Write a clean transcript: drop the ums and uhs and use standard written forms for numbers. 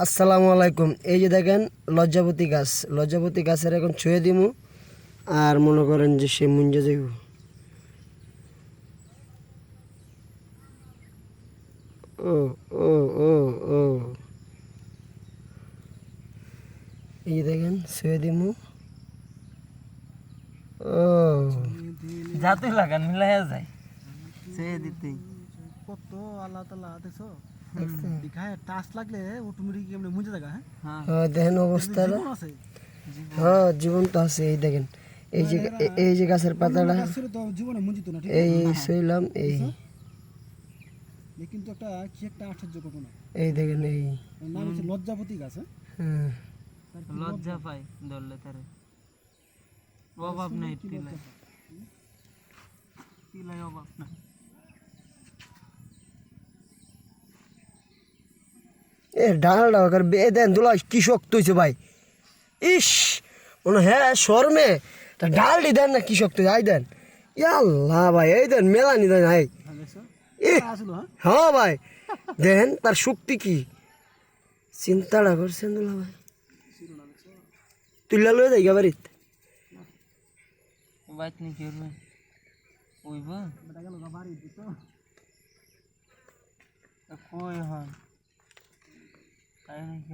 আসসালামু আলাইকুম। এই যে দেখেন লজ্জাপতি গাছের এখন ছুঁয়ে দিমু আর মনে করেন যে সে মুঞ্জে যাইব। ও ও ও ও এই যে দেখেন ছুঁয়ে দিমু। ও যাতে লাগান মিলাইয়া যায় সে দিতেই কত আল্লাহ তাআলা দেখছো দেখায় টাচ লাগলে অটোমেটিক এমনি মুজে জায়গা। হ্যাঁ হ্যাঁ দেখেন অবস্থাটা। জীবন আছে হ্যাঁ জীবন তো আছে। এই দেখেন এই যে গাছের পাতাটা গাছ ছিল তো জীবনে মুজিত না, ঠিক এই ছুঁইলাম এই আছে। কিন্তু একটা কি একটা আশ্চর্য ঘটনা। এই দেখেন এই এর নাম হচ্ছে লজ্জাপতি গাছ। হ্যাঁ লজ্জা পাই ধরলে তারে অভাব নাই তিলাই অভাব নাই। এ ডালটা ওখানে বে দেন দুলা কি শক্ত হয়েছে ভাই। ইস মনে হ্যাঁ শর্মে তা ডালটি দেন না কি শক্ত হয়েছে। আই দেন আল্লাহ ভাই এই দেন মেলানি দেন আই আসলো। হ্যাঁ হ্যাঁ ভাই দেন তার শক্তি কি চিন্তাটা করছেন দুলা ভাই। তুইলা লয়ে যাই বাড়িত বাইত নি কি করবে ওইবা বেটা গেল বাড়ি দিত কই হন তাই নাকি